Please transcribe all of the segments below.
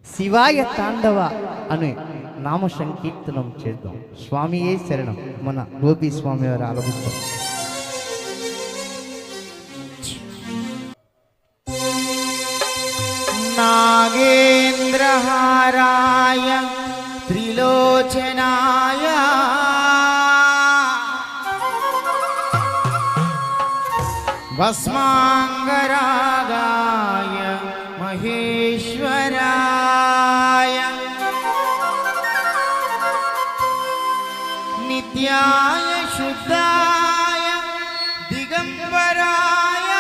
శివాయ తాండవ అనే నామ సంకీర్తనం చేద్దాం. స్వామియే శరణం. మన గోపి స్వామి వారు ఆలపిస్తారు. నాగేంద్రహారాయ త్రిలోచనాయ భస్మాంగరాగాయ మహేశ్వరాయ నిత్యాయ శుద్ధాయ దిగంబరాయ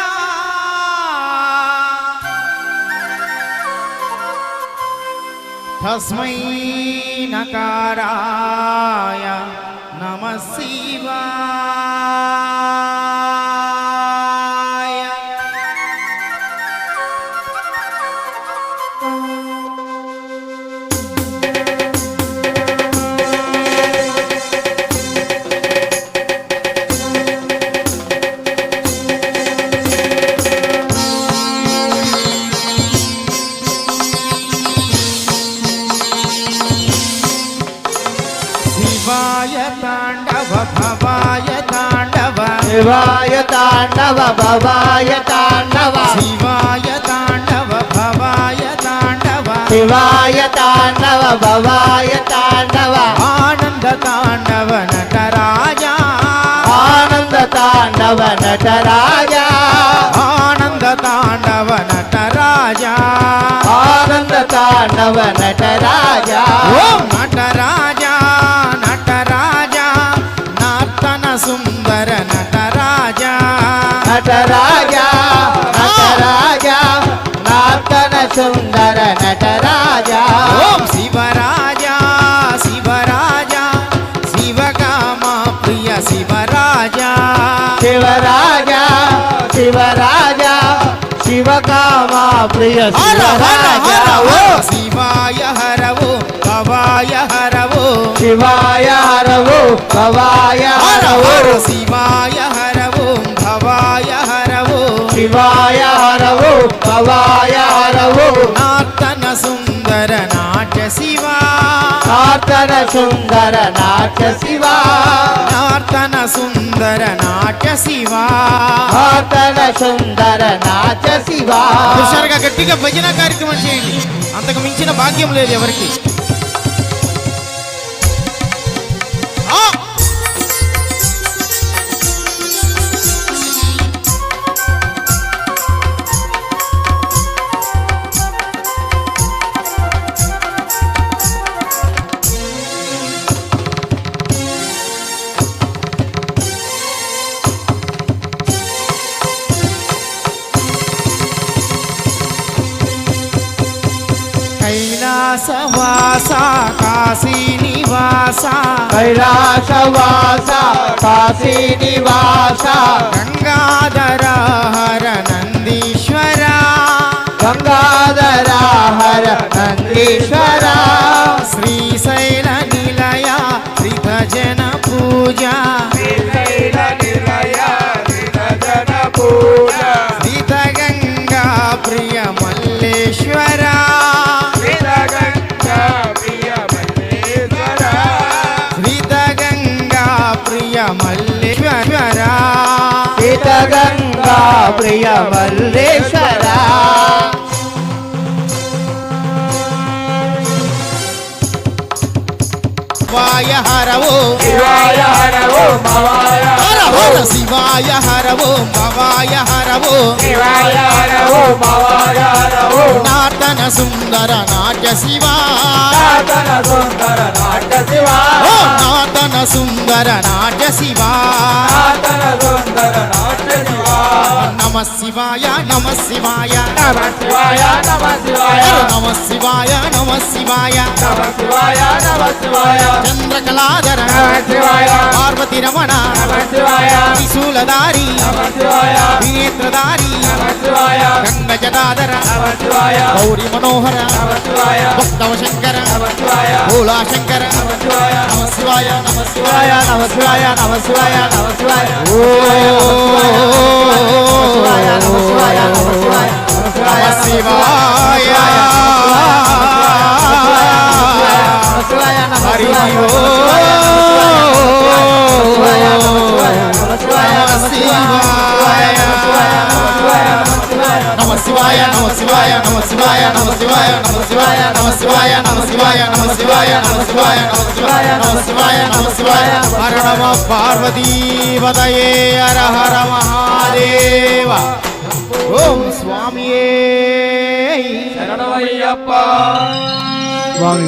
తస్మై నకారాయ నమః శివాయ. శివాయ తాండవ భవాయ తాండవ శివాయ తాండవ భవాయ తాండవ శివాయ తాండవ భవాయ తాండవ శివాయ తాండవ భవాయ తాండవ ఆనంద తాండవ నటరాజా ఆనంద తాండవ నటరాజా ఆనంద తాండవ నటరాజా ఆనంద తాండవ నటరాజా ఓం నటరాజా నటరాజా నర్తన సుందర నటరాజా నటరాజా నటరాజా నార్తన సుందర నటరాజా ఓం శివరాజా శివరాజా శివకామ ప్రియ శివరాజా శివరాజా శివరాజా శివకామా ప్రియ శివరాజా ఓ శివాయ హరవు భవాయ హరవు శివాయ హరవు భవాయ హరవు శివాయ హరవు భవాయ హరవు శివాయ హరవు భవాయ హరవు నార్తన సుందర నాట్య శివా నార్తన సుందర నాట్య శివా నార్తన సుందర నాట్య శివా. నార్తన సుందర నాట్య శివా. హుషారుగా గట్టిగా భజన కార్యక్రమం చేయండి. అంతకు మించిన భాగ్యం లేదు ఎవరికి. కైలాసవాస కాశీ నివాస కైలాసవాస కాశీ నివాస గంగాధర హర నందీశ్వర గంగాధర హర నందీశ్వర శ్రీశైల నిలయ శ్రీత జన పూజ శ్రీశైల నిలయ శ్రీత పూజ శ్రీత గంగా ప్రియ మల్లేశ్వర శ్రీత గంగా ప్రియ మల్లేశ్వర శ్రీత గంగా ప్రియ మల్లేశ్వర శ్రీత గంగా ప్రియ మల్లేశ్వర శివాయ హరవో శివాయ హరవో భవాయ హర హర శివాయ హరవో భవాయ హరవో శివాయ హరవో భవాయ హరవో నార్తన సుందర నాట్య శివా నార్తన సుందర నాట్య శివా ఓ నార్తన సుందర నాట్య శివా నార్తన సుందర నాట్య శివా నమ శివాయ నమ శివాయ నమ శివాయ నమ శివాయ నమ శివాయ నమ శివాయ నమ శివాయ నమ శివాయ చంద్రకళాధర నమ శివాయ పార్వతి రమణ నమ శివాయ త్రిశూలధారి నమ శివాయ వినేత్రధారి నమ శివాయ గంగ జటాధర నమ శివాయ గౌరీ మనోహర నమ శివాయ భక్తవ శంకర నమ శివాయ భోలా శంకర నమ శివాయ నమ శివాయ నమ శివాయ నమ శివాయ నమ శివాయ నమ శివాయ ఓ నమ శివాయ నమ శివాయ నమ శివాయ శివాయ నమ శివాయ నమ శివాయ నమ శివాయ నమ శివాయ నమ శివాయ నమ శివాయ నమ శివాయ నమ శివాయ హర నమ పార్వతీపతయే హర హర మహాదేవ ఓం స్వామియే శరణమయ్యప్ప స్వామి